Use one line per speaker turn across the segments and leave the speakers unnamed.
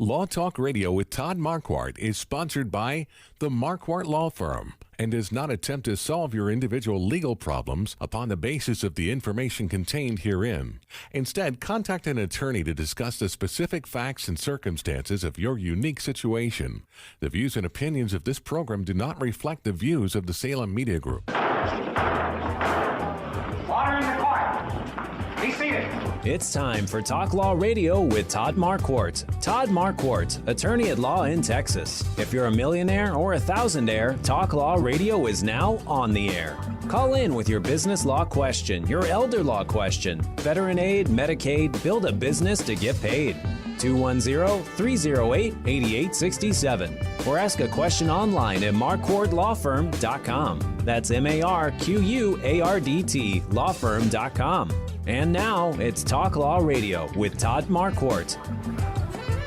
Law Talk Radio with Todd Marquardt is sponsored by the Marquardt Law Firm and does not attempt to solve your individual legal problems upon the basis of the information contained herein. Instead, contact an attorney to discuss the specific facts and circumstances of your unique situation. The views and opinions of this program do not reflect the views of the Salem Media Group.
Order in the court. Be seated.
It's time for Talk Law Radio with Todd Marquardt. Todd Marquardt, attorney at law in Texas. If you're a millionaire or a thousandaire, Talk Law Radio is now on the air. Call in with your business law question, your elder law question, veteran aid, Medicaid, build a business to get paid. 210-308-8867. Or ask a question online at marquardtlawfirm.com. That's MARQUARDT lawfirm.com. And now it's Talk Law Radio with Todd Marquardt.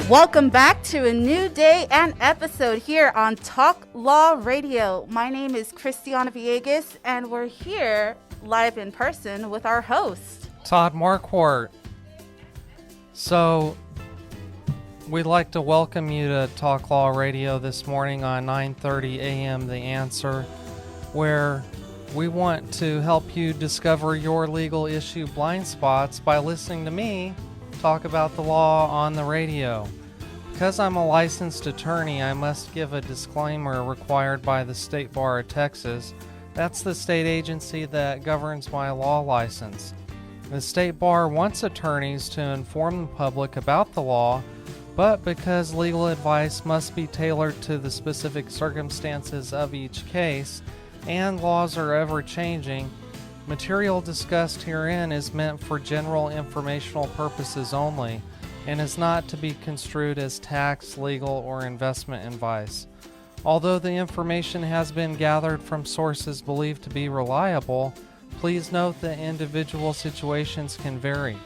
Welcome back to a new day and episode here on Talk Law Radio. My name is Christiana Villegas, and we're here live in person with our host,
Todd Marquardt. So, we'd like to welcome you to Talk Law Radio this morning on 9:30 a.m. The Answer, where we want to help you discover your legal issue blind spots by listening to me talk about the law on the radio. Because I'm a licensed attorney, I must give a disclaimer required by the State Bar of Texas. That's the state agency that governs my law license. The State Bar wants attorneys to inform the public about the law, but because legal advice must be tailored to the specific circumstances of each case, and laws are ever changing, material discussed herein is meant for general informational purposes only and is not to be construed as tax, legal, or investment advice. Although the information has been gathered from sources believed to be reliable, please note that individual situations can vary.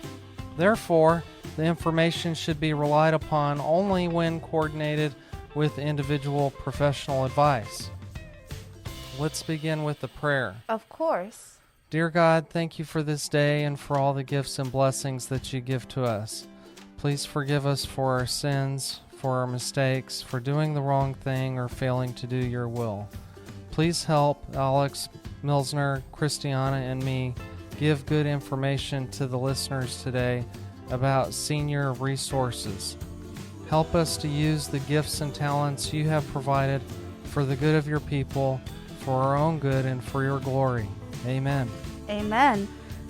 Therefore, the information should be relied upon only when coordinated with individual professional advice. Let's begin with the prayer.
of course.
Dear God, thank you for this day and for all the gifts and blessings that you give to us. Please forgive us for our sins, for our mistakes, for doing the wrong thing or failing to do your will. Please help Alex, Milzer, Christiana, and me give good information to the listeners today about senior resources. Help us to use the gifts and talents you have provided for the good of your people, for our own good and for your glory. Amen.
Amen.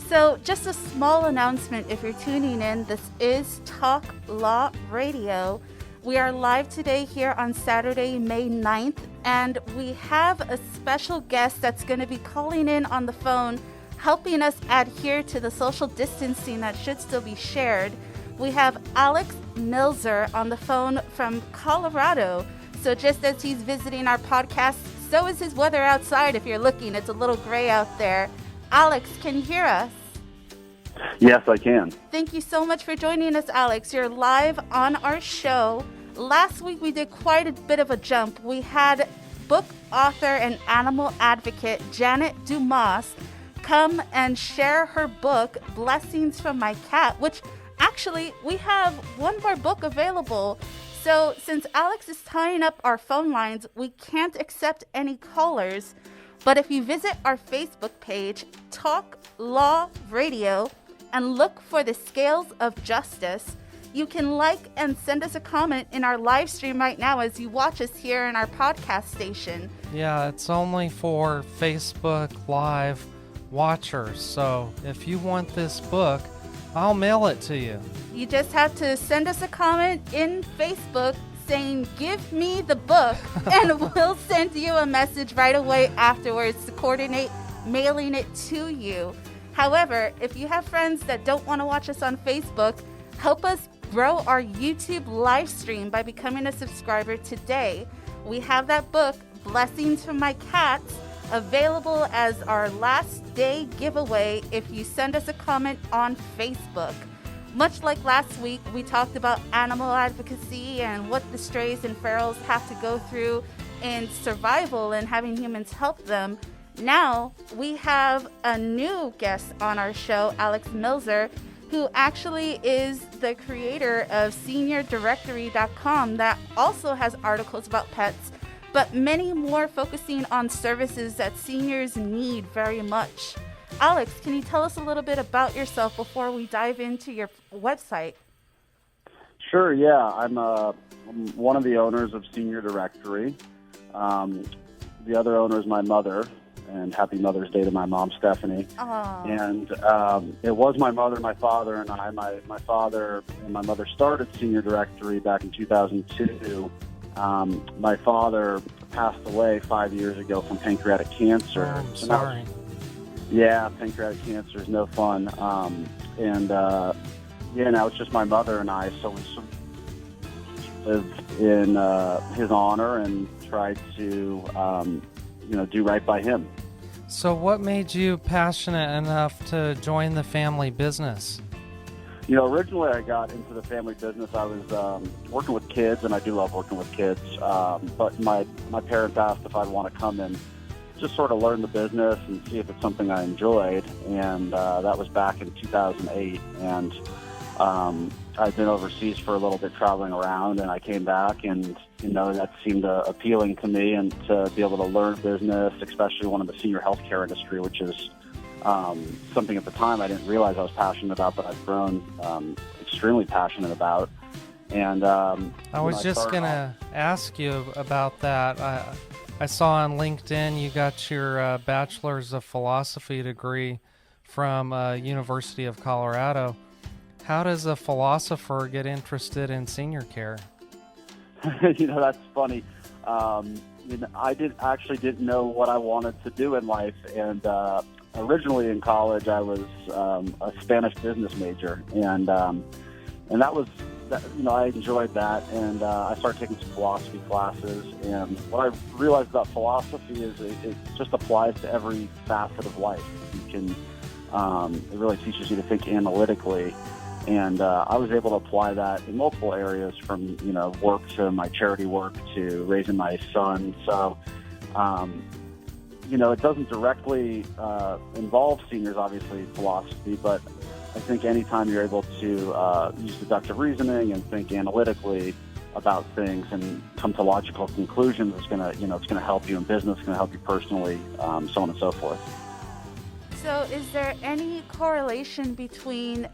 So just a small announcement if you're tuning in. This is Talk Law Radio. We are live today here on Saturday, May 9th, and we have a special guest that's going to be calling in on the phone, helping us adhere to the social distancing that should still be shared. We have Alex Milzer on the phone from Colorado. So just as he's visiting our podcast, so is his weather outside. If you're looking, it's a little gray out there. Alex, can you hear us?
Yes, I can.
Thank you so much for joining us, Alex. You're live on our show. Last week, we did quite a bit of a jump. We had book author and animal advocate Janet Dumas come and share her book, Blessings from My Cat, which actually we have one more book available. So since Alex is tying up our phone lines, we can't accept any callers. But if you visit our Facebook page, Talk Law Radio, and look for the Scales of Justice, you can like and send us a comment in our live stream right now as you watch us here in our podcast station.
Yeah, it's only for Facebook Live watchers. So if you want this book, I'll mail it to you.
You just have to send us a comment in Facebook saying, "Give me the book," and we'll send you a message right away afterwards to coordinate mailing it to you. However, if you have friends that don't want to watch us on Facebook, help us grow our YouTube live stream by becoming a subscriber today. We have that book, Blessings from My Cats, available as our last day giveaway if you send us a comment on Facebook. Much like last week, we talked about animal advocacy and what the strays and ferals have to go through in survival and having humans help them. Now we have a new guest on our show, Alex Milzer, who actually is the creator of SeniorDirectory.com that also has articles about pets, but many more focusing on services that seniors need very much. Alex, can you tell us a little bit about yourself before we dive into your website?
Sure, yeah. I'm one of the owners of Senior Directory. The other owner is my mother, and happy Mother's Day to my mom, Stephanie.
Aww.
And it was my mother, my father, and I. My father and my mother started Senior Directory back in 2002. My father passed away 5 years ago from pancreatic cancer.
Oh, I'm sorry.
Yeah, pancreatic cancer is no fun. Now it's just my mother and I, so we live in his honor and try to, do right by him.
So what made you passionate enough to join the family business?
Originally I got into the family business. I was working with kids, and I do love working with kids. But my parents asked if I'd want to come and just sort of learn the business and see if it's something I enjoyed. And that was back in 2008. And I'd been overseas for a little bit traveling around, and I came back, and that seemed appealing to me, and to be able to learn business, especially one in the senior healthcare industry, which is something at the time I didn't realize I was passionate about, but I've grown extremely passionate about. And
I was just going to ask you about that. I saw on LinkedIn you got your Bachelor's of Philosophy degree from University of Colorado. How does a philosopher get interested in senior care?
That's funny. I didn't know what I wanted to do in life, and originally in college I was a Spanish business major, and that was I enjoyed that, and I started taking some philosophy classes. And what I realized about philosophy is it just applies to every facet of life. You can it really teaches you to think analytically. And I was able to apply that in multiple areas, from work to my charity work to raising my son. So, it doesn't directly involve seniors, obviously, philosophy, but I think anytime you're able to use deductive reasoning and think analytically about things and come to logical conclusions, it's gonna help you in business, it's gonna help you personally, so on and so forth.
So, is there any correlation between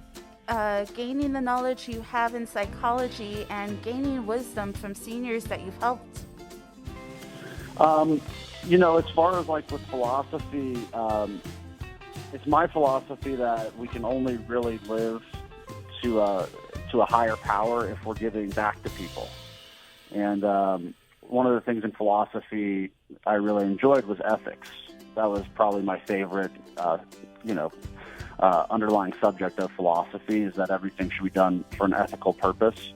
gaining the knowledge you have in psychology and gaining wisdom from seniors that you've helped?
As far as with philosophy, it's my philosophy that we can only really live to a higher power if we're giving back to people. And one of the things in philosophy I really enjoyed was ethics. That was probably my favorite, underlying subject of philosophy, is that everything should be done for an ethical purpose.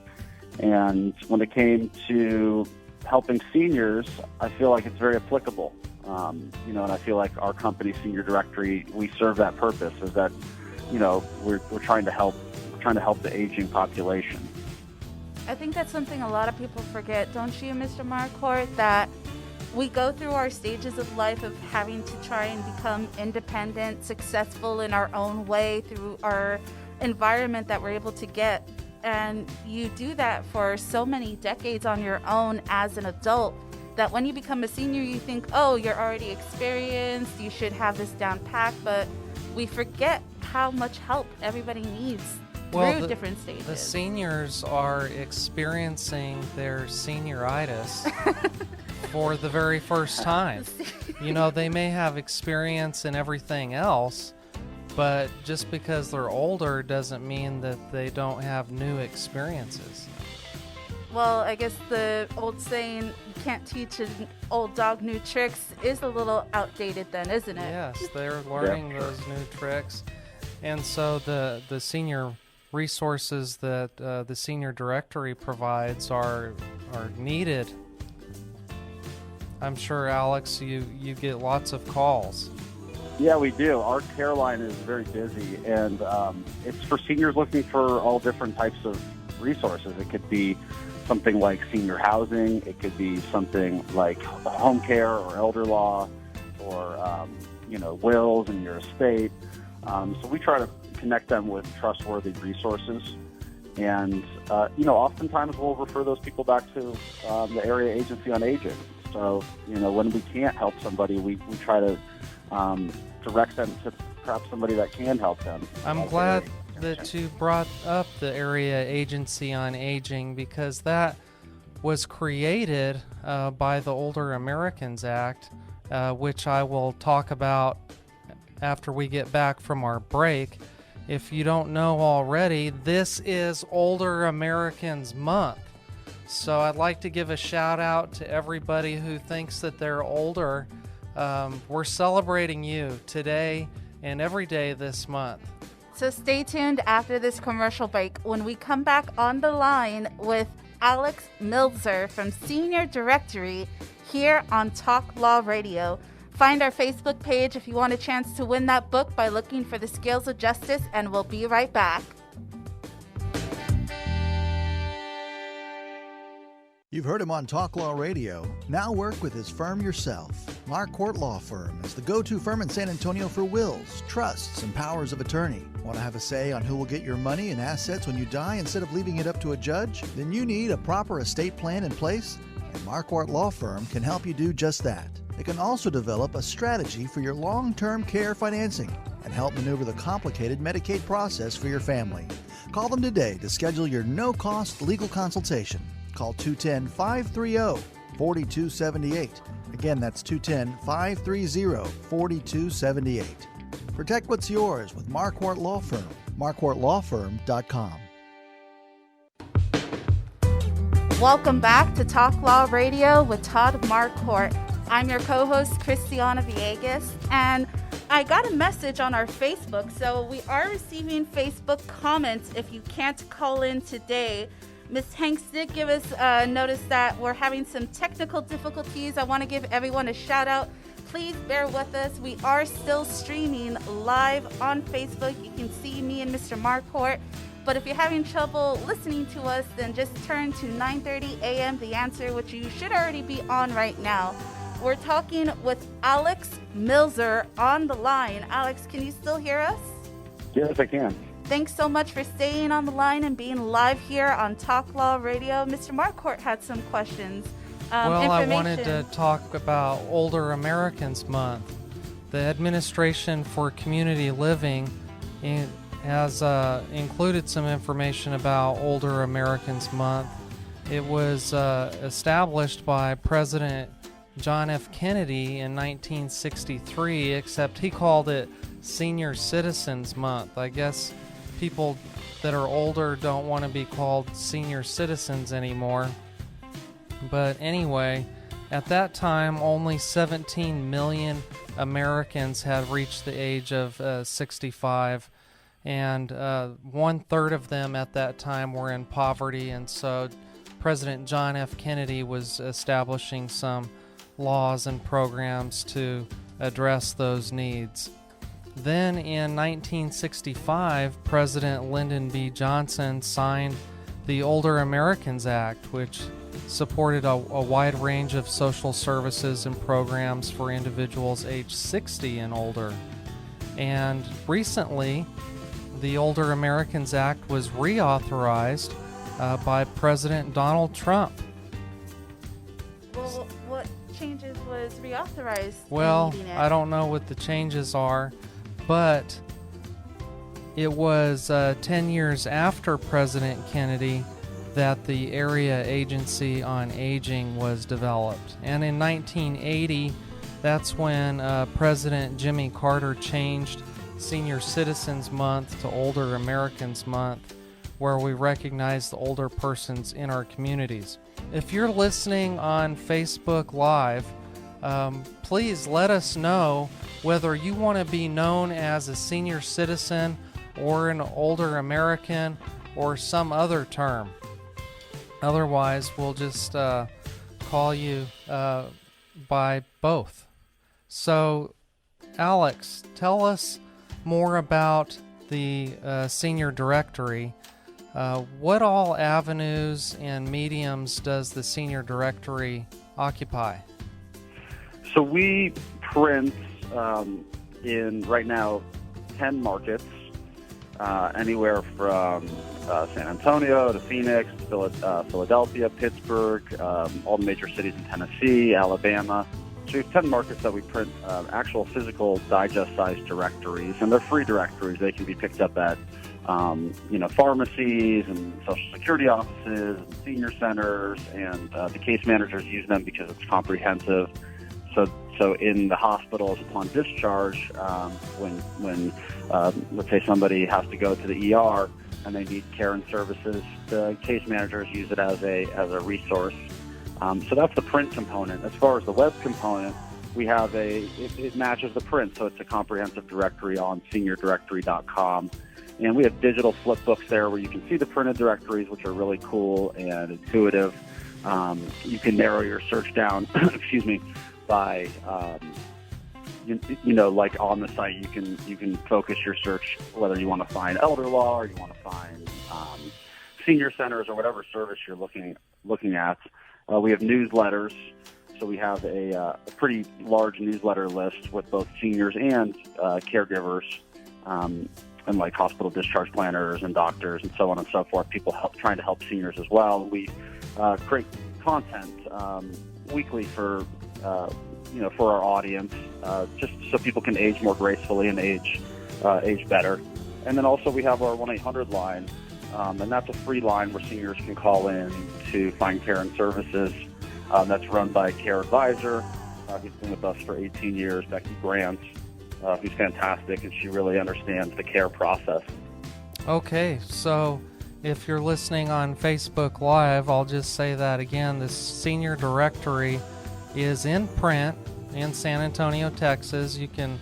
And when it came to helping seniors, I feel like it's very applicable. And I feel like our company, Senior Directory, we serve that purpose, is that, we're trying to help the aging population.
I think that's something a lot of people forget, don't you, Mr. Marquardt, that we go through our stages of life of having to try and become independent, successful in our own way through our environment that we're able to get. And you do that for so many decades on your own as an adult, that when you become a senior, you think, oh, you're already experienced, you should have this down pat, but we forget how much help everybody needs through different stages.
The seniors are experiencing their senioritis for the very first time. They may have experience in everything else, but just because they're older doesn't mean that they don't have new experiences.
Well, I guess the old saying, you can't teach an old dog new tricks, is a little outdated then, isn't it?
Yes, they're learning those new tricks. And so the senior resources that the Senior Directory provides are needed. I'm sure, Alex, you get lots of calls.
Yeah, we do. Our care line is very busy, and it's for seniors looking for all different types of resources. It could be something like senior housing. It could be something like home care or elder law, or wills in your estate. So we try to connect them with trustworthy resources. And, oftentimes we'll refer those people back to the area agency on aging. So, when we can't help somebody, we try to direct them to perhaps somebody that can help them.
I'm glad that you brought up the Area Agency on Aging, because that was created by the Older Americans Act, which I will talk about after we get back from our break. If you don't know already, this is Older Americans Month. So I'd like to give a shout out to everybody who thinks that they're older. We're celebrating you today and every day this month.
So stay tuned after this commercial break when we come back on the line with Alex Milzer from Senior Directory here on Talk Law Radio. Find our Facebook page if you want a chance to win that book by looking for The Scales of Justice, and we'll be right back.
You've heard him on Talk Law Radio. Now work with his firm yourself. Marquardt Law Firm is the go-to firm in San Antonio for wills, trusts, and powers of attorney. Want to have a say on who will get your money and assets when you die instead of leaving it up to a judge? Then you need a proper estate plan in place, and Marquardt Law Firm can help you do just that. They can also develop a strategy for your long-term care financing and help maneuver the complicated Medicaid process for your family. Call them today to schedule your no-cost legal consultation. Call 210-530-4278. Again, that's 210-530-4278. Protect what's yours with Marquardt Law Firm. MarquardtLawFirm.com.
Welcome back to Talk Law Radio with Todd Marquardt. I'm your co-host, Christiana Villegas, and I got a message on our Facebook. So we are receiving Facebook comments if you can't call in today. Ms. Hanks did give us notice that we're having some technical difficulties. I want to give everyone a shout out. Please bear with us. We are still streaming live on Facebook. You can see me and Mr. Marquardt. But if you're having trouble listening to us, then just turn to 9:30 a.m. The Answer, which you should already be on right now. We're talking with Alex Milzer on the line. Alex, can you still hear us?
Yes, I can.
Thanks so much for staying on the line and being live here on Talk Law Radio. Mr. Marquardt had some questions.
I wanted to talk about Older Americans Month. The Administration for Community Living has included some information about Older Americans Month. It was established by President John F. Kennedy in 1963, except he called it Senior Citizens Month. I guess people that are older don't want to be called senior citizens anymore. But anyway, at that time, only 17 million Americans had reached the age of 65, and 1/3 of them at that time were in poverty, and so President John F. Kennedy was establishing some laws and programs to address those needs. Then in 1965, President Lyndon B. Johnson signed the Older Americans Act, which supported a wide range of social services and programs for individuals aged 60 and older. And recently, the Older Americans Act was reauthorized by President Donald Trump.
Well, what changes was reauthorized?
Well, I don't know what the changes are, but it was 10 years after President Kennedy that the Area Agency on Aging was developed. And in 1980, that's when President Jimmy Carter changed Senior Citizens Month to Older Americans Month, where we recognize the older persons in our communities. If you're listening on Facebook Live, please let us know whether you want to be known as a senior citizen or an older American or some other term. Otherwise, we'll just call you by both. So, Alex, tell us more about the Senior Directory. What all avenues and mediums does the Senior Directory occupy?
So we print in right now 10 markets. anywhere from San Antonio to Phoenix, Philadelphia, Pittsburgh, all the major cities in Tennessee, Alabama. So we have 10 markets that we print actual physical digest-sized directories, and they're free directories. They can be picked up at pharmacies and social security offices and senior centers, and the case managers use them because it's comprehensive. So in the hospitals upon discharge, when let's say somebody has to go to the ER and they need care and services, the case managers use it as a resource. So that's the print component. As far as the web component, we have it matches the print, so it's a comprehensive directory on seniordirectory.com. And we have digital flip books there where you can see the printed directories, which are really cool and intuitive. You can narrow your search down, by, like on the site, you can focus your search whether you want to find elder law or you want to find senior centers or whatever service you're looking at. We have newsletters, so we have a pretty large newsletter list with both seniors and caregivers, and like hospital discharge planners and doctors and so on and so forth. People trying to help seniors as well. We create content weekly for our audience, just so people can age more gracefully and age better. And then also we have our 1-800 line, and that's a free line where seniors can call in to find care and services. That's run by a care advisor who's been with us for 18 years, Becky Grant, who's fantastic, and she really understands the care process.
Okay, so if you're listening on Facebook Live, I'll just say that again. This senior directory is in print in San Antonio, Texas. You can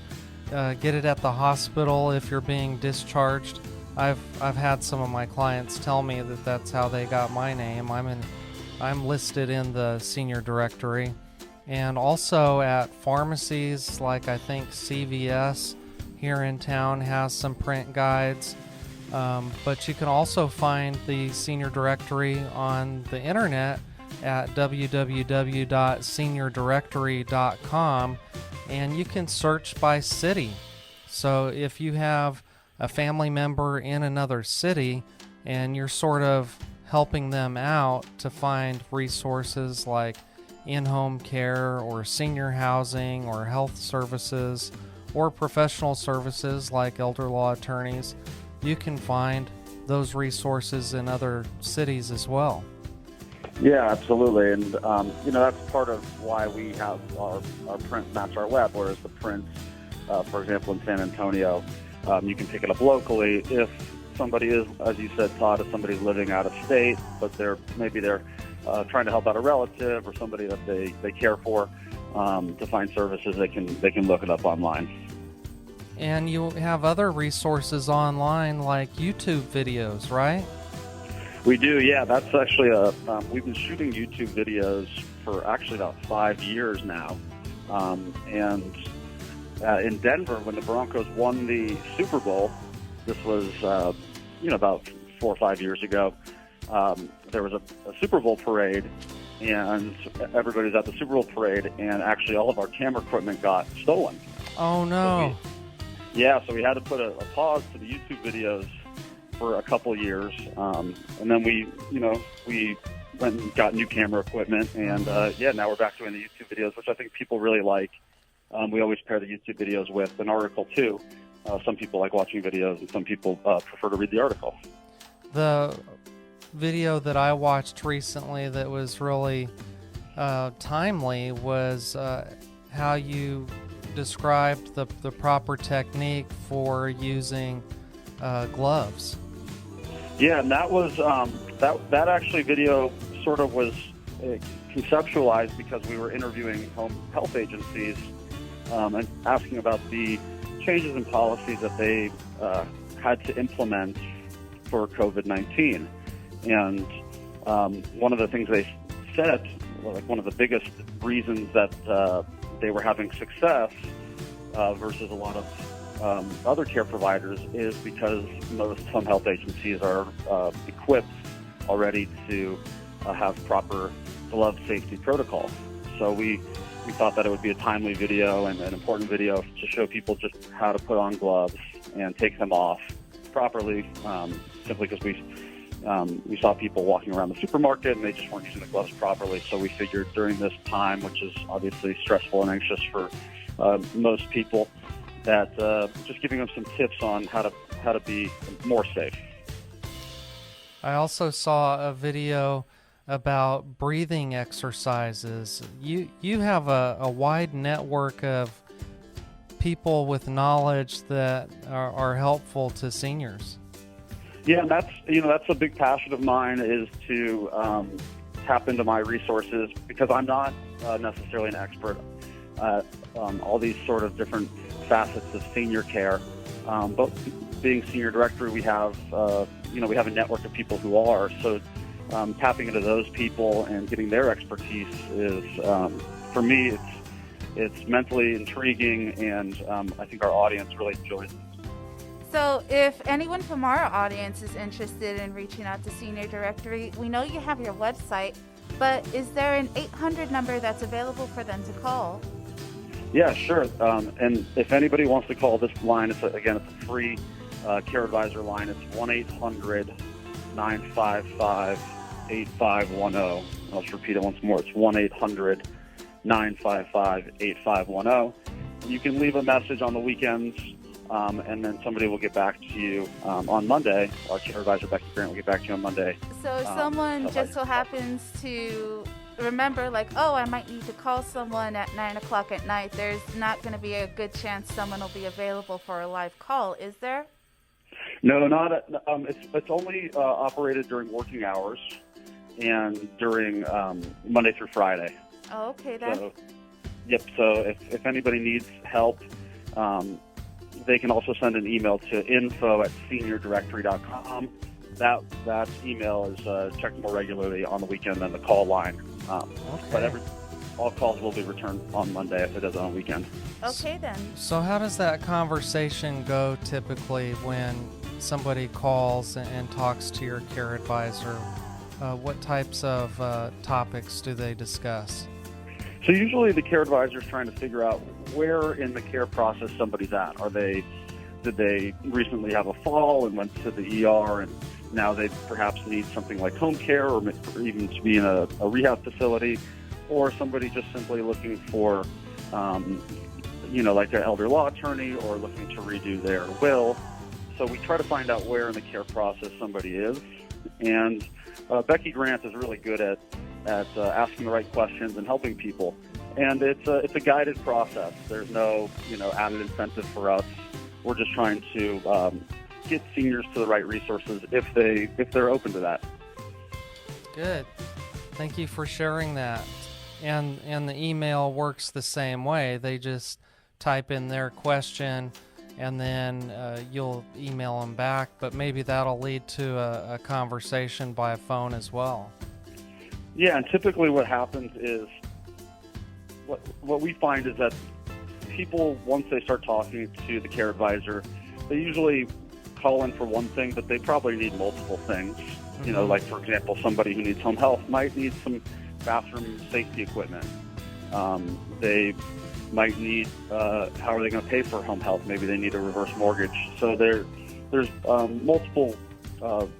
get it at the hospital if you're being discharged. I've had some of my clients tell me that that's how they got my name. I'm listed in the senior directory, and also at pharmacies like I think CVS here in town has some print guides. But you can also find the senior directory on the internet at www.seniordirectory.com, and you can search by city. So if you have a family member in another city and you're sort of helping them out to find resources like in-home care or senior housing or health services or professional services like elder law attorneys, you can find those resources in other cities as well.
Yeah, absolutely. And, that's part of why we have our print match our web, whereas the prints, for example, in San Antonio, you can pick it up locally. If somebody is, as you said, Todd, if somebody's living out of state, but they're trying to help out a relative or somebody that they care for, to find services, they can look it up online.
And you have other resources online like YouTube videos, right?
We do, yeah. That's actually we've been shooting YouTube videos for actually about 5 years now. And in Denver, when the Broncos won the Super Bowl, this was, about 4 or 5 years ago, there was a Super Bowl parade, and everybody was at the Super Bowl parade, and actually all of our camera equipment got stolen.
Oh, no.
So we had to put a pause to the YouTube videos for a couple years, and then we went and got new camera equipment, and now we're back doing the YouTube videos, which I think people really like. We always pair the YouTube videos with an article too. Some people like watching videos, and some people prefer to read the article.
The video that I watched recently that was really timely was how you described the proper technique for using gloves.
Yeah, and that was that actually video sort of was conceptualized because we were interviewing home health agencies and asking about the changes in policies that they had to implement for COVID-19. And one of the things they said, like one of the biggest reasons that they were having success versus a lot of other care providers is because most home health agencies are equipped already to have proper glove safety protocols. So we thought that it would be a timely video and an important video to show people just how to put on gloves and take them off properly, simply because we saw people walking around the supermarket and they just weren't using the gloves properly. So we figured during this time, which is obviously stressful and anxious for most people, that just giving them some tips on how to be more safe.
I also saw a video about breathing exercises. You have a wide network of people with knowledge that are helpful to seniors.
Yeah, and that's a big passion of mine, is to tap into my resources, because I'm not necessarily an expert at all these sort of different facets of senior care. But being senior directory, we have we have a network of people who are. So tapping into those people and getting their expertise is, for me, it's mentally intriguing, and I think our audience really enjoys it.
So if anyone from our audience is interested in reaching out to Senior Directory, we know you have your website, but is there an 800 number that's available for them to call?
Yeah, sure. And if anybody wants to call this line, it's a free Care Advisor line. It's 1-800-955-8510. I'll just repeat it once more. It's 1-800-955-8510. You can leave a message on the weekends, and then somebody will get back to you on Monday. Our Care Advisor, Becky Grant, will get back to you on Monday.
So if someone just so happens to remember, like, oh, I might need to call someone at 9 o'clock at night, there's not going to be a good chance someone will be available for a live call, is there?
No, not it's only operated during working hours and during Monday through Friday.
Oh, okay, then.
So, yep. So if anybody needs help, they can also send an email to info@seniordirectory.com. That email is checked more regularly on the weekend than the call line. But all calls will be returned on Monday if it is on a weekend.
Okay, then.
So how does that conversation go typically when somebody calls and talks to your care advisor? What types of topics do they discuss?
So usually the care advisor is trying to figure out where in the care process somebody's at. Did they recently have a fall and went to the ER, and now they perhaps need something like home care, or even to be in a rehab facility, or somebody just simply looking for, like an elder law attorney, or looking to redo their will. So we try to find out where in the care process somebody is. And Becky Grant is really good at asking the right questions and helping people. And it's a guided process. There's no added incentive for us. We're just trying to get seniors to the right resources if they're open to that.
Good. Thank you for sharing that. And the email works the same way. They just type in their question, and then you'll email them back. But maybe that'll lead to a conversation by phone as well.
Yeah, and typically what happens is, what we find is that people, once they start talking to the care advisor, they usually call in for one thing, but they probably need multiple things.
Mm-hmm.
Like, for example, somebody who needs home health might need some bathroom safety equipment. They might need, how are they going to pay for home health? Maybe they need a reverse mortgage. So there's multiple,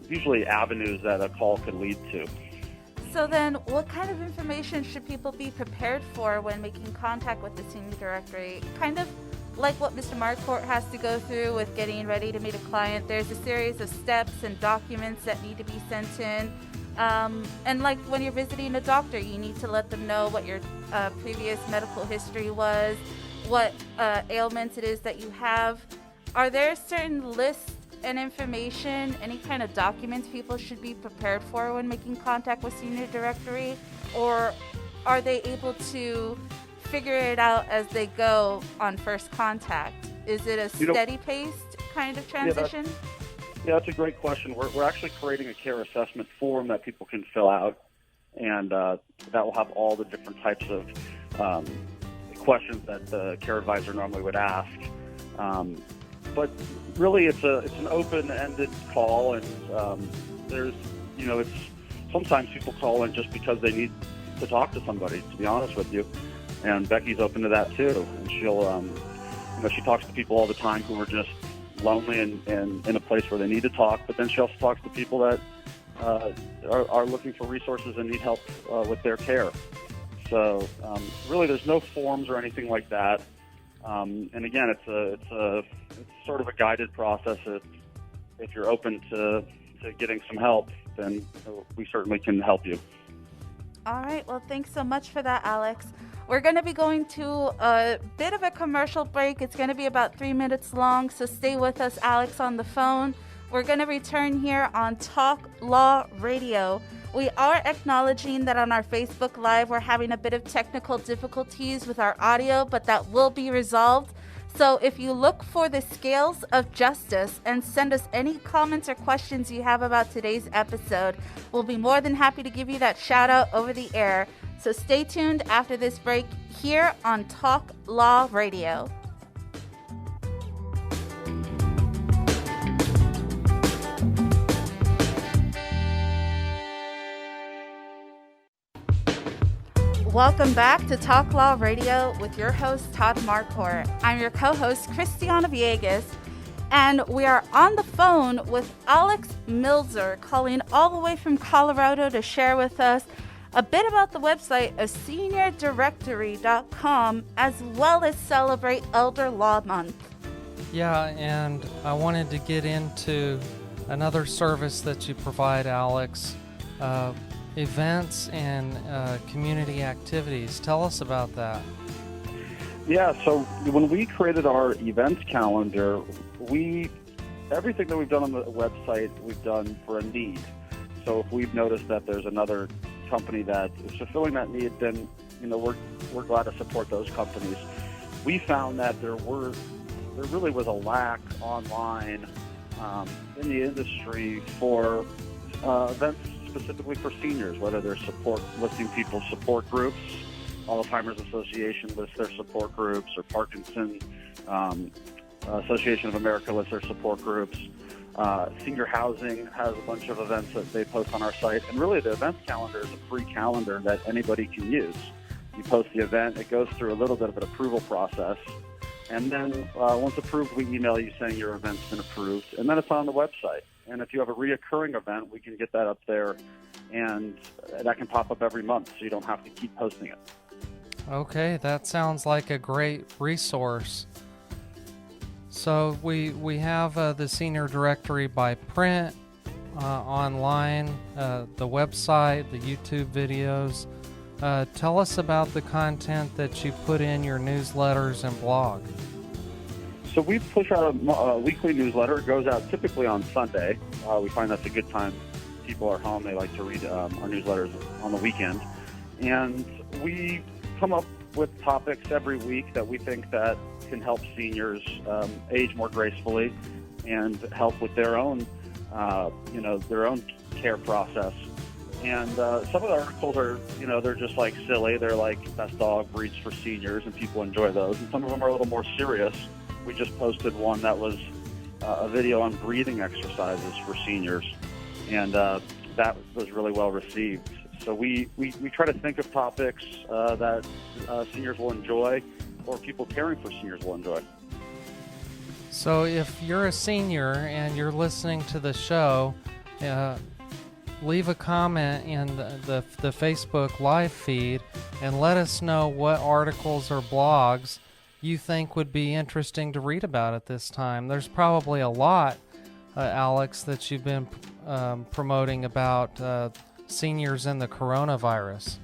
usually avenues that a call could lead to.
So then, what kind of information should people be prepared for when making contact with the Senior Directory? Kind of like what Mr. Marquardt has to go through with getting ready to meet a client. There's a series of steps and documents that need to be sent in. And like when you're visiting a doctor, you need to let them know what your previous medical history was, what ailments it is that you have. Are there certain lists and information, any kind of documents people should be prepared for when making contact with Senior Directory? Or are they able to figure it out as they go on first contact? Is it a steady-paced kind of transition?
Yeah, that's a great question. We're actually creating a care assessment form that people can fill out, and that will have all the different types of questions that the care advisor normally would ask. But really, it's an open-ended call, and there's it's sometimes people call in just because they need to talk to somebody. To be honest with you, and Becky's open to that too, and she'll she talks to people all the time who are just lonely and in a place where they need to talk, but then she also talks to people that are looking for resources and need help with their care. So really, there's no forms or anything like that. And again, it's sort of a guided process. If you're open to getting some help, then we certainly can help you.
All right. Well, thanks so much for that, Alex. We're going to be going to a bit of a commercial break. It's going to be about 3 minutes long, so stay with us, Alex, on the phone. We're going to return here on Talk Law Radio. We are acknowledging that on our Facebook Live, we're having a bit of technical difficulties with our audio, but that will be resolved. So if you look for the scales of justice and send us any comments or questions you have about today's episode, we'll be more than happy to give you that shout out over the air. So stay tuned after this break here on Talk Law Radio. Welcome back to Talk Law Radio with your host, Todd Marquardt. I'm your co-host, Christiana Villegas, and we are on the phone with Alex Milzer, calling all the way from Colorado to share with us a bit about the website of seniordirectory.com, as well as celebrate Elder Law Month.
Yeah, and I wanted to get into another service that you provide, Alex, events and community activities. Tell us about that.
Yeah, so when we created our events calendar, everything that we've done on the website, we've done for a need. So if we've noticed that there's another company that is fulfilling that need, then we're glad to support those companies. We found that there really was a lack online in the industry for events specifically for seniors, whether they're listing people's support groups. Alzheimer's Association lists their support groups, or Parkinson Association of America lists their support groups. Senior Housing has a bunch of events that they post on our site. And really, the events calendar is a free calendar that anybody can use. You post the event, it goes through a little bit of an approval process. And then once approved, we email you saying your event's been approved. And then it's on the website. And if you have a reoccurring event, we can get that up there. And that can pop up every month, so you don't have to keep posting it.
Okay, that sounds like a great resource. So we have the senior directory by print, online, the website, the YouTube videos. Tell us about the content that you put in your newsletters and blog.
So we push out a weekly newsletter. It goes out typically on Sunday. We find that's a good time. People are home. They like to read our newsletters on the weekend. And we come up with topics every week that we think that can help seniors age more gracefully and help with their own, their own care process. And some of the articles are, they're just like silly. They're like best dog breeds for seniors, and people enjoy those. And some of them are a little more serious. We just posted one that was a video on breathing exercises for seniors, and that was really well received. So we try to think of topics that seniors will enjoy, or people caring for seniors will enjoy.
So if you're a senior and you're listening to the show, leave a comment in the Facebook live feed and let us know what articles or blogs you think would be interesting to read about at this time. There's probably a lot, Alex, that you've been promoting about seniors and the coronavirus.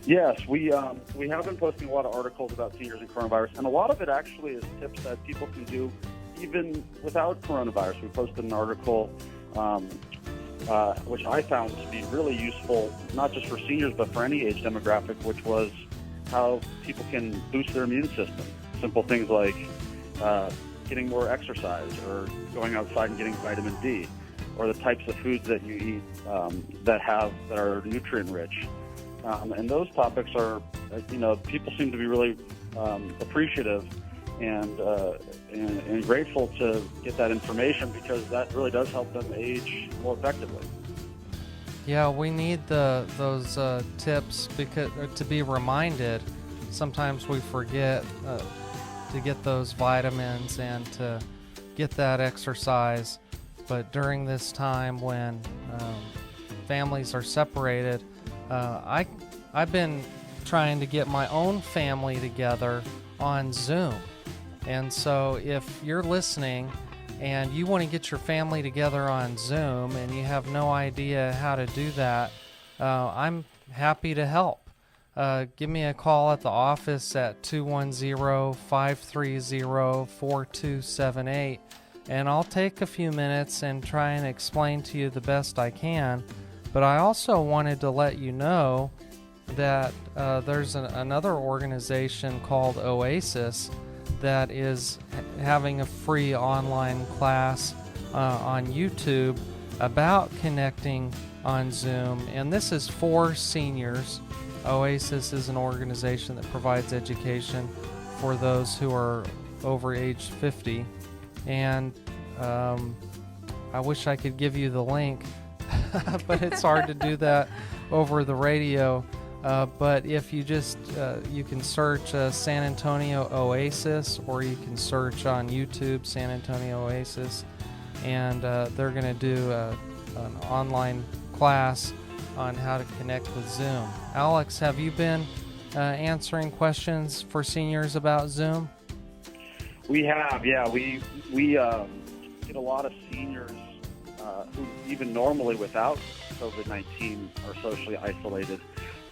Yes, we have been posting a lot of articles about seniors and coronavirus, and a lot of it actually is tips that people can do even without coronavirus. We posted an article which I found to be really useful, not just for seniors, but for any age demographic, which was how people can boost their immune system. Simple things like getting more exercise, or going outside and getting vitamin D, or the types of foods that you eat that are nutrient-rich. And those topics are, people seem to be really appreciative and grateful to get that information, because that really does help them age more effectively.
Yeah, we need those tips to be reminded. Sometimes we forget to get those vitamins and to get that exercise. But during this time when families are separated, I've been trying to get my own family together on Zoom. And so if you're listening and you want to get your family together on Zoom and you have no idea how to do that, I'm happy to help. Give me a call at the office at 210-530-4278, and I'll take a few minutes and try and explain to you the best I can. But I also wanted to let you know that there's another organization called Oasis that is having a free online class on YouTube about connecting on Zoom, and this is for seniors. Oasis is an organization that provides education for those who are over age 50, and I wish I could give you the link, but it's hard to do that over the radio. But if you just, you can search San Antonio Oasis, or you can search on YouTube San Antonio Oasis, and they're going to do an online class on how to connect with Zoom. Alex, have you been answering questions for seniors about Zoom?
We have, yeah. We get a lot of seniors who even normally without COVID-19 are socially isolated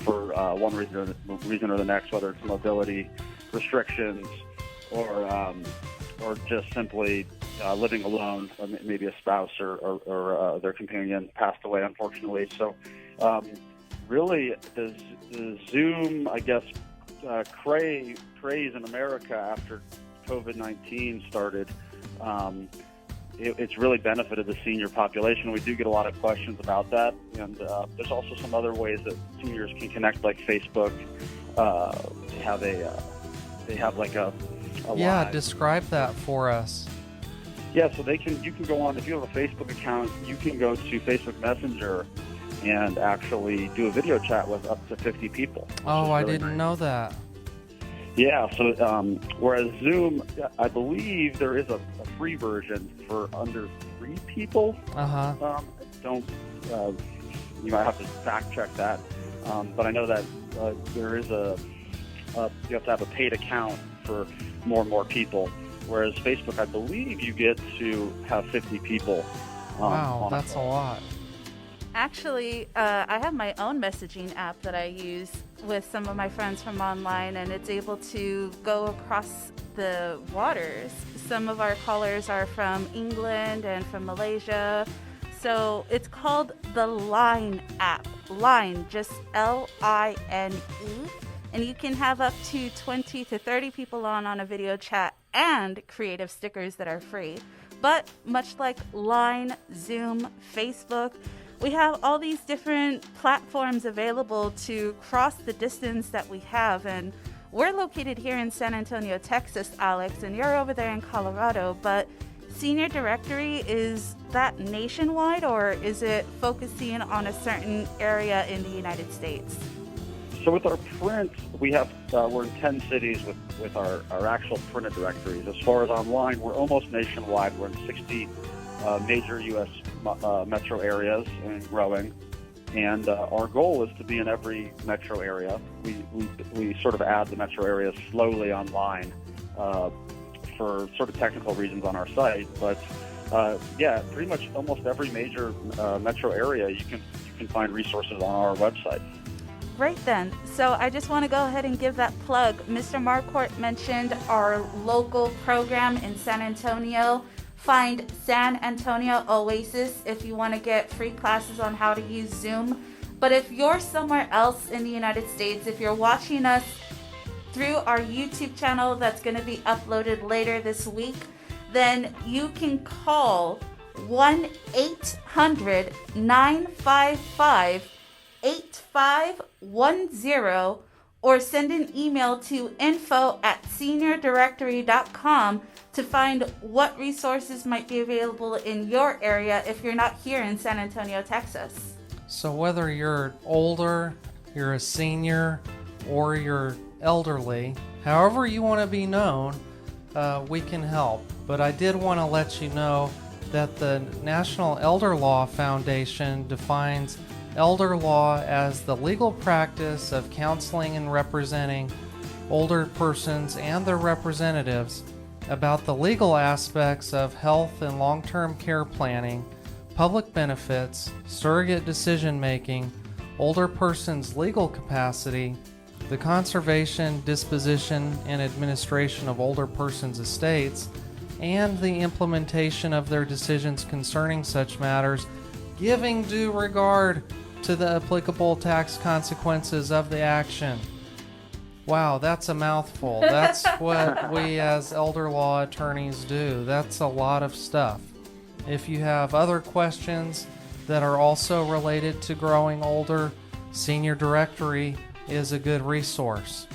for one reason or the next, whether it's mobility restrictions or just simply living alone, or maybe a spouse or their companion passed away, unfortunately. So really, the Zoom, I guess, craze in America after COVID-19 started, it's really benefited the senior population. We do get a lot of questions about that, and there's also some other ways that seniors can connect, like Facebook. They have like a live.
Describe that for us.
Yeah, so you can go on, if you have a Facebook account, you can go to Facebook Messenger and actually do a video chat with up to 50 people.
Oh, I didn't know that.
Yeah, so whereas Zoom, I believe there is a free version for under 3 people. You might have to fact check that. But I know that there is you have to have a paid account for more and more people. Whereas Facebook, I believe you get to have 50 people.
Wow, that's a lot.
Actually, I have my own messaging app that I use with some of my friends from online, and it's able to go across the waters. Some of our callers are from England and from Malaysia. So it's called the Line app. Line, just Line. And you can have up to 20 to 30 people on a video chat and creative stickers that are free. But much like Line, Zoom, Facebook, we have all these different platforms available to cross the distance that we have. And we're located here in San Antonio, Texas, Alex, and you're over there in Colorado. But Senior Directory, is that nationwide, or is it focusing on a certain area in the United States?
So with our print, we have we're in 10 cities with our actual printed directories. As far as online, we're almost nationwide. We're in 60 major U.S. Metro areas and growing. And our goal is to be in every metro area. We sort of add the metro areas slowly online for sort of technical reasons on our site. But yeah, pretty much almost every major metro area you can find resources on our website.
Great then. So I just want to go ahead and give that plug. Mr. Marquardt mentioned our local program in San Antonio. Find San Antonio Oasis if you want to get free classes on how to use Zoom. But if you're somewhere else in the United States, if you're watching us through our YouTube channel that's going to be uploaded later this week, then you can call 1-800-955-8510 or send an email to info@seniordirectory.com to find what resources might be available in your area if you're not here in San Antonio, Texas.
So whether you're older, you're a senior, or you're elderly, however you want to be known, we can help. But I did want to let you know that the National Elder Law Foundation defines elder law as the legal practice of counseling and representing older persons and their representatives about the legal aspects of health and long-term care planning, public benefits, surrogate decision-making, older persons' legal capacity, the conservation, disposition, and administration of older persons' estates, and the implementation of their decisions concerning such matters, giving due regard to the applicable tax consequences of the action. Wow, that's a mouthful. That's what we as elder law attorneys do. That's a lot of stuff. If you have other questions that are also related to growing older, Senior Directory is a good resource.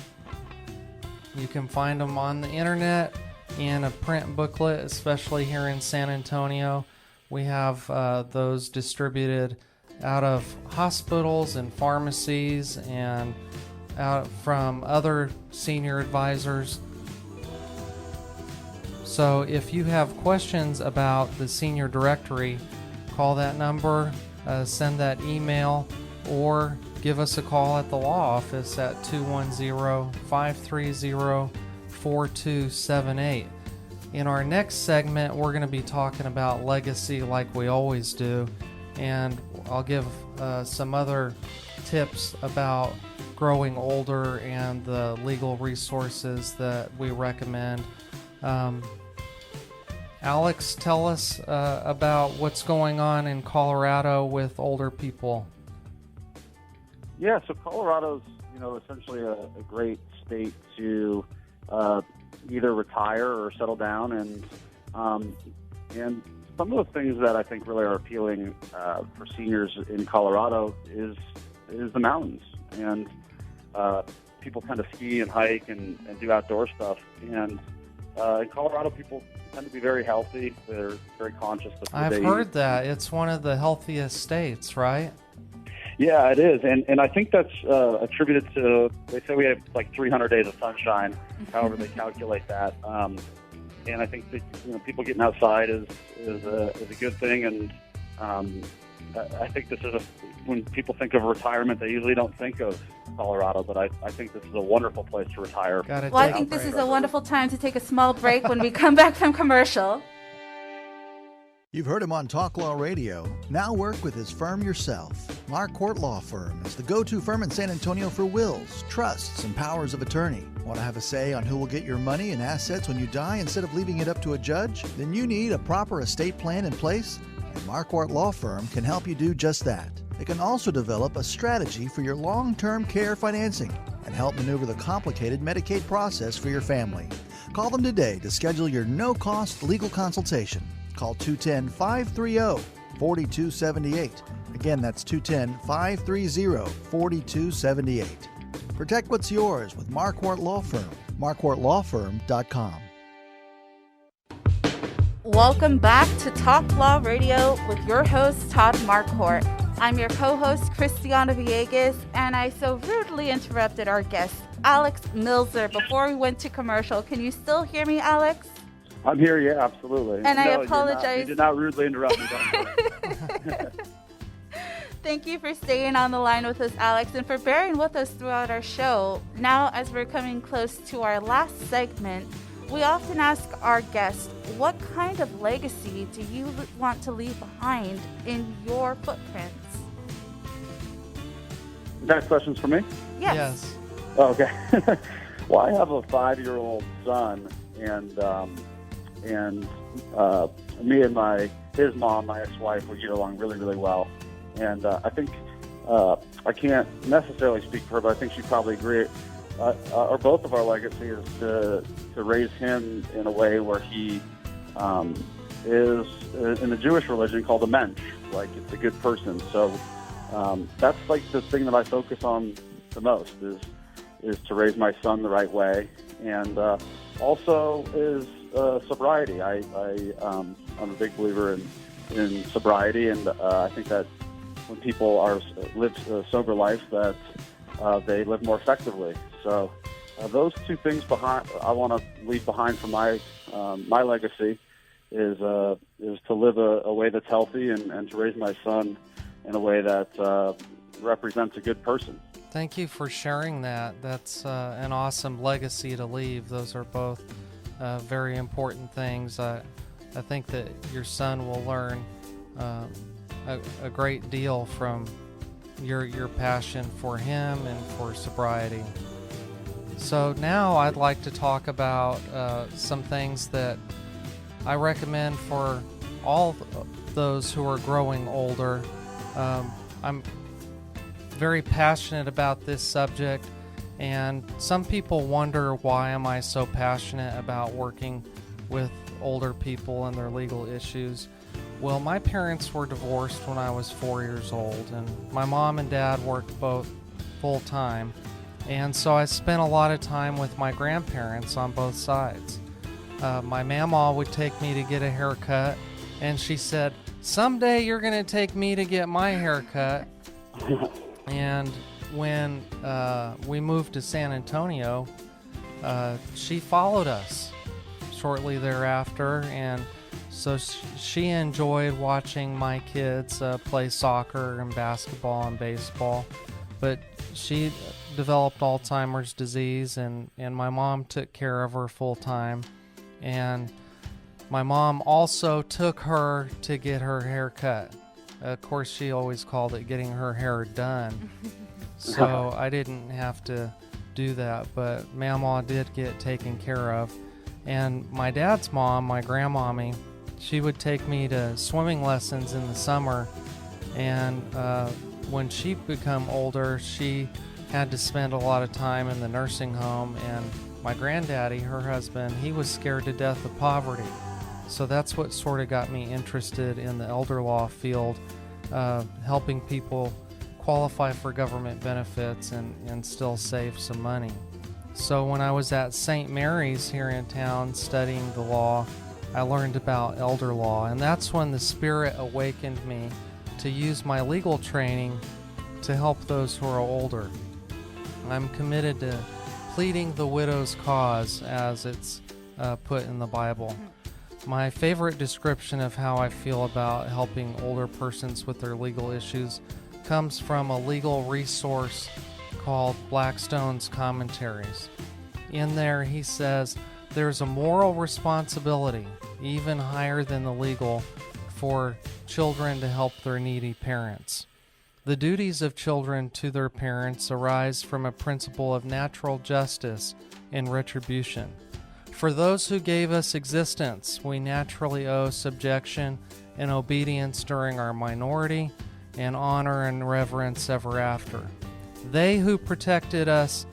You can find them on the internet in a print booklet, especially here in San Antonio. We have those distributed out of hospitals and pharmacies and out from other senior advisors. So if you have questions about the Senior Directory, call that number, send that email, or give us a call at the law office at 210-530-4278. In our next segment, we're going to be talking about legacy like we always do, and I'll give some other tips about growing older and the legal resources that we recommend. Alex, tell us about what's going on in Colorado with older people.
Yeah, so Colorado's, essentially a great state to either retire or settle down, and some of the things that I think really are appealing for seniors in Colorado is the mountains, and people tend to ski and hike and do outdoor stuff, and in Colorado people tend to be very healthy. They're very conscious of the
I've heard that it's one of the healthiest states, right?
Yeah, it is, and I think that's attributed to, they say we have like 300 days of sunshine, however they calculate that, and I think that people getting outside is a good thing, and I think this is when people think of retirement, they usually don't think of Colorado, but I think this is a wonderful place to retire.
Well, I think this is a wonderful time to take a small break when we come back from commercial.
You've heard him on Talk Law Radio. Now work with his firm yourself. Marquardt Law Firm is the go-to firm in San Antonio for wills, trusts, and powers of attorney. Want to have a say on who will get your money and assets when you die instead of leaving it up to a judge? Then you need a proper estate plan in place, and Marquardt Law Firm can help you do just that. They can also develop a strategy for your long-term care financing and help maneuver the complicated Medicaid process for your family. Call them today to schedule your no-cost legal consultation. Call 210-530-4278. Again, that's 210-530-4278. Protect what's yours with Marquardt Law Firm. MarquardtLawFirm.com.
Welcome back to Talk Law Radio with your host, Todd Marquardt. I'm your co-host, Christiana Villegas, and I so rudely interrupted our guest, Alex Milzer, before we went to commercial. Can you still hear me, Alex?
I'm here, yeah, absolutely.
And I apologize.
You did not rudely interrupt me.
Thank you for staying on the line with us, Alex, and for bearing with us throughout our show. Now, as we're coming close to our last segment, we often ask our guests, what kind of legacy do you want to leave behind in your footprints?
That question's for me?
Yes.
Oh, okay. Well, I have a 5-year-old son, and me and his mom, my ex-wife, we get along really, really well. And I think I can't necessarily speak for her, but I think she'd probably agree. Or both of our legacy is to raise him in a way where he is in the Jewish religion called a mensch, like it's a good person. So that's like the thing that I focus on the most is to raise my son the right way, and also is sobriety. I'm a big believer in sobriety, and I think that when people live a sober life, that they live more effectively. So those two things I want to leave behind for my legacy is to live a way that's healthy and to raise my son in a way that represents a good person.
Thank you for sharing that. That's an awesome legacy to leave. Those are both very important things. I think that your son will learn a great deal from your passion for him and for sobriety. So now I'd like to talk about some things that I recommend for all those who are growing older. I'm very passionate about this subject, and some people wonder, why am I so passionate about working with older people and their legal issues? Well, my parents were divorced when I was 4 years old, and my mom and dad worked both full-time, and so I spent a lot of time with my grandparents on both sides. My mama would take me to get a haircut, and she said, "Someday you're going to take me to get my haircut." And when we moved to San Antonio, she followed us shortly thereafter, and so she enjoyed watching my kids play soccer and basketball and baseball. But she developed Alzheimer's disease, and my mom took care of her full time. And my mom also took her to get her hair cut. Of course, she always called it getting her hair done. So I didn't have to do that, but Mama did get taken care of. And my dad's mom, my grandmommy, she would take me to swimming lessons in the summer. And when she became older, she had to spend a lot of time in the nursing home. And my granddaddy, her husband, he was scared to death of poverty. So that's what sort of got me interested in the elder law field, helping people qualify for government benefits and still save some money. So when I was at St. Mary's here in town studying the law, I learned about elder law, and that's when the Spirit awakened me to use my legal training to help those who are older. I'm committed to pleading the widow's cause, as it's put in the Bible. My favorite description of how I feel about helping older persons with their legal issues comes from a legal resource called Blackstone's Commentaries. In there, he says, there's a moral responsibility, even higher than the legal, for children to help their needy parents. The duties of children to their parents arise from a principle of natural justice and retribution. For those who gave us existence, we naturally owe subjection and obedience during our minority, and honor and reverence ever after. They who protected us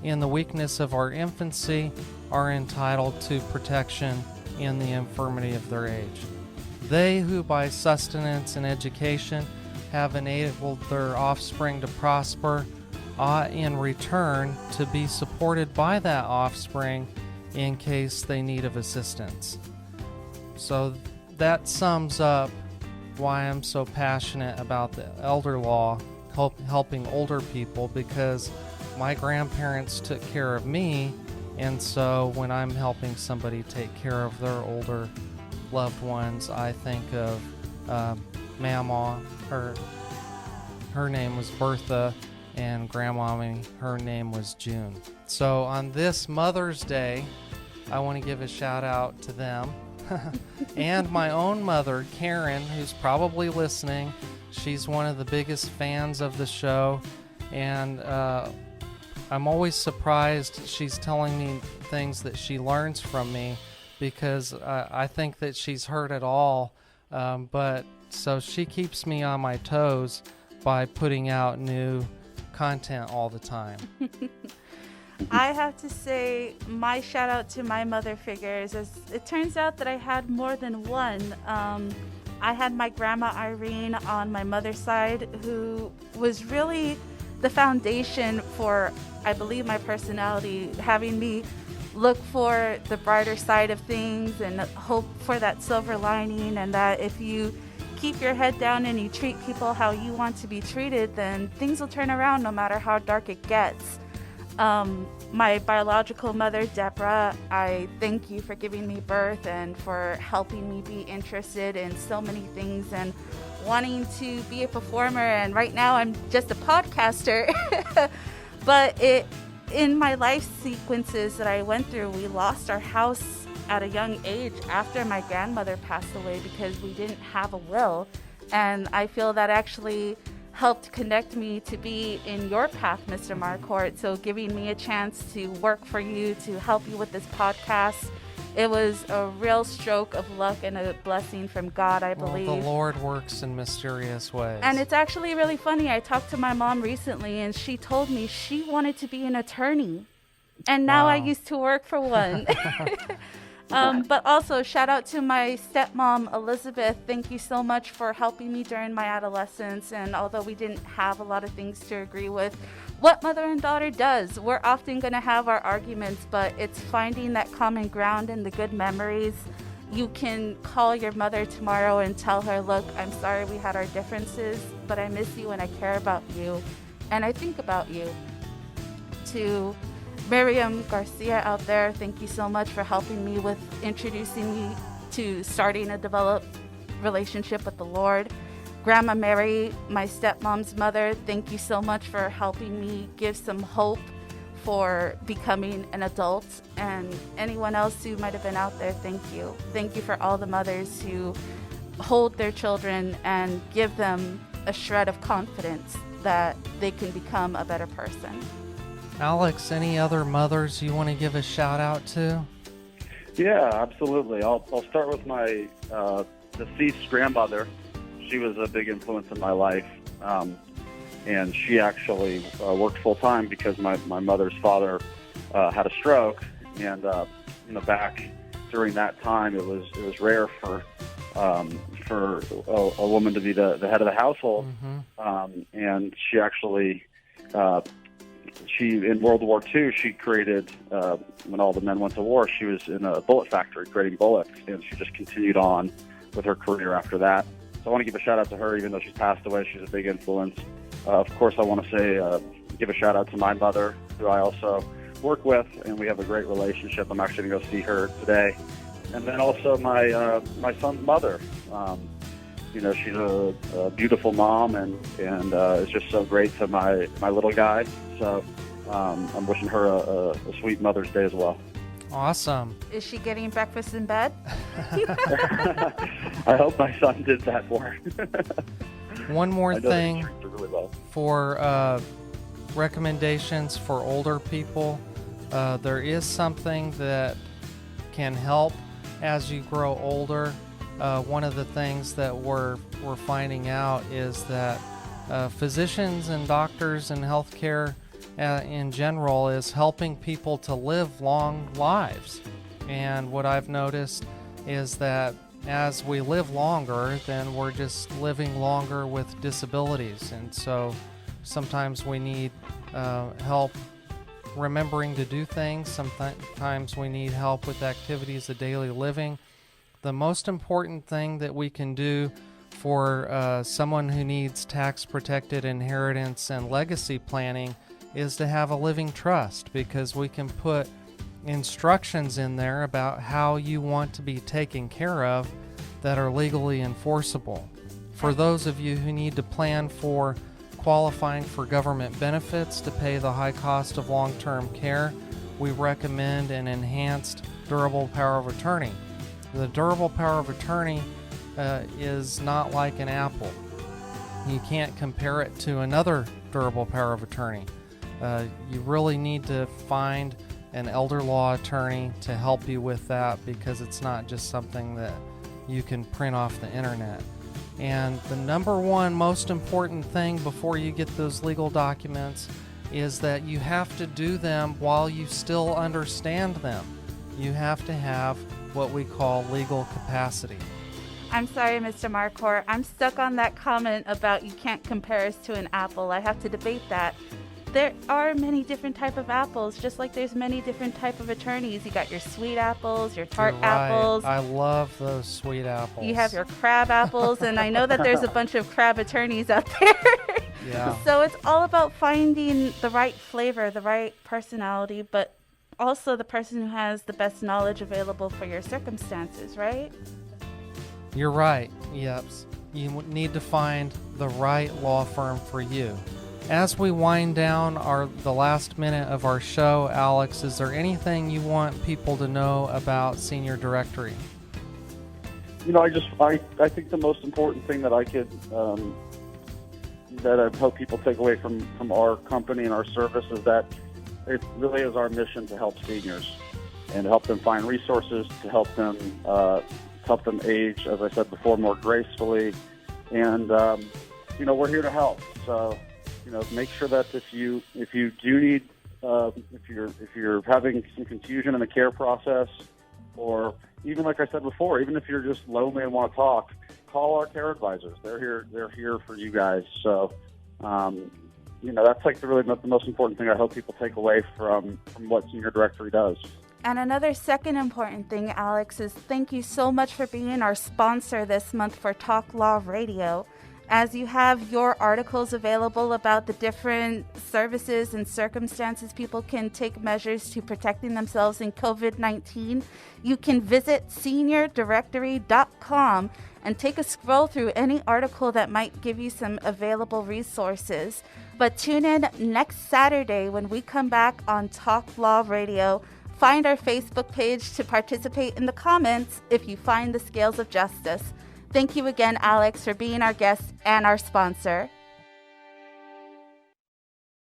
in the weakness of our infancy are entitled to protection in the infirmity of their age. They who by sustenance and education have enabled their offspring to prosper ought in return to be supported by that offspring in case they need of assistance. So that sums up why I'm so passionate about the elder law, helping older people, because my grandparents took care of me, and so when I'm helping somebody take care of their older loved ones, I think of Mama, her name was Bertha, and Grandmommy, her name was June. So on this Mother's Day, I want to give a shout out to them. And my own mother, Karen, who's probably listening. She's one of the biggest fans of the show, and I'm always surprised she's telling me things that she learns from me, because I think that she's heard it all, but so she keeps me on my toes by putting out new content all the time.
I have to say my shout out to my mother figures, as it turns out that I had more than one. I had my grandma Irene on my mother's side, who was really the foundation for, I believe, my personality, having me look for the brighter side of things and hope for that silver lining, and that if you keep your head down and you treat people how you want to be treated, then things will turn around no matter how dark it gets. My biological mother, Deborah, I thank you for giving me birth and for helping me be interested in so many things and wanting to be a performer. And right now I'm just a podcaster. But in my life sequences that I went through, we lost our house at a young age after my grandmother passed away because we didn't have a will. And I feel that actually helped connect me to be in your path, Mr. Marquardt. So giving me a chance to work for you, to help you with this podcast, it was a real stroke of luck and a blessing from God, I believe.
Well, the Lord works in mysterious ways.
And it's actually really funny. I talked to my mom recently, and she told me she wanted to be an attorney. And now I used to work for one. But also, shout out to my stepmom, Elizabeth. Thank you so much for helping me during my adolescence. And although we didn't have a lot of things to agree with, what mother and daughter does, we're often going to have our arguments, but it's finding that common ground and the good memories. You can call your mother tomorrow and tell her, look, I'm sorry we had our differences, but I miss you and I care about you. And I think about you. To Miriam Garcia out there, thank you so much for helping me with introducing me to starting a developed relationship with the Lord. Grandma Mary, my stepmom's mother, thank you so much for helping me give some hope for becoming an adult. And anyone else who might have been out there, thank you. Thank you for all the mothers who hold their children and give them a shred of confidence that they can become a better person.
Alex, any other mothers you want to give a shout out to?
Yeah, absolutely. I'll start with my deceased grandmother. She was a big influence in my life, and she actually worked full time because my mother's father had a stroke, and back during that time, it was rare for a woman to be the head of the household, and she actually. In World War II, she created, when all the men went to war, she was in a bullet factory creating bullets, and she just continued on with her career after that. So I want to give a shout out to her, even though she's passed away. She's a big influence. Of course, I want to say, give a shout out to my mother, who I also work with, and we have a great relationship. I'm actually going to go see her today. And then also my son's mother. She's a beautiful mom, and is just so great to my little guy. So I'm wishing her a sweet Mother's Day as well.
Awesome.
Is she getting breakfast in bed?
I hope my son did that for her.
One more thing
treats her really well.
for recommendations for older people. There is something that can help as you grow older. One of the things that we're finding out is that physicians and doctors and healthcare in general is helping people to live long lives. And what I've noticed is that as we live longer, then we're just living longer with disabilities. And so sometimes we need help remembering to do things. Sometimes we need help with activities of daily living. The most important thing that we can do for someone who needs tax-protected inheritance and legacy planning is to have a living trust, because we can put instructions in there about how you want to be taken care of that are legally enforceable. For those of you who need to plan for qualifying for government benefits to pay the high cost of long-term care, we recommend an enhanced durable power of attorney. The durable power of attorney is not like an apple. You can't compare it to another durable power of attorney. You really need to find an elder law attorney to help you with that, because it's not just something that you can print off the internet. And the number one most important thing before you get those legal documents is that you have to do them while you still understand them. You have to have what we call legal capacity.
I'm sorry, Mr. Marquardt. I'm stuck on that comment about you can't compare us to an apple. I have to debate that. There are many different type of apples, just like there's many different type of attorneys. You got your sweet apples, your tart
You're right.
apples.
I love those sweet apples.
You have your crab apples, and I know that there's a bunch of crab attorneys out there.
Yeah.
So it's all about finding the right flavor, the right personality, but also the person who has the best knowledge available for your circumstances, right?
You're right. Yep. You need to find the right law firm for you. As we wind down the last minute of our show, Alex, is there anything you want people to know about Senior Directory?
I think the most important thing that I could that I hope people take away from our company and our service is that it really is our mission to help seniors and to help them find resources, to help them age, as I said before, more gracefully. And we're here to help. So make sure that if you do need if you're having some confusion in the care process, or even like I said before, even if you're just lonely and want to talk, call our care advisors. They're here for you guys. So that's like the most important thing I hope people take away from what Senior Directory does.
And another second important thing, Alex, is thank you so much for being our sponsor this month for Talk Law Radio. As you have your articles available about the different services and circumstances people can take measures to protecting themselves in COVID-19, you can visit seniordirectory.com and take a scroll through any article that might give you some available resources. But tune in next Saturday when we come back on Talk Law Radio. Find our Facebook page to participate in the comments if you find the scales of justice. Thank you again, Alex, for being our guest and our sponsor.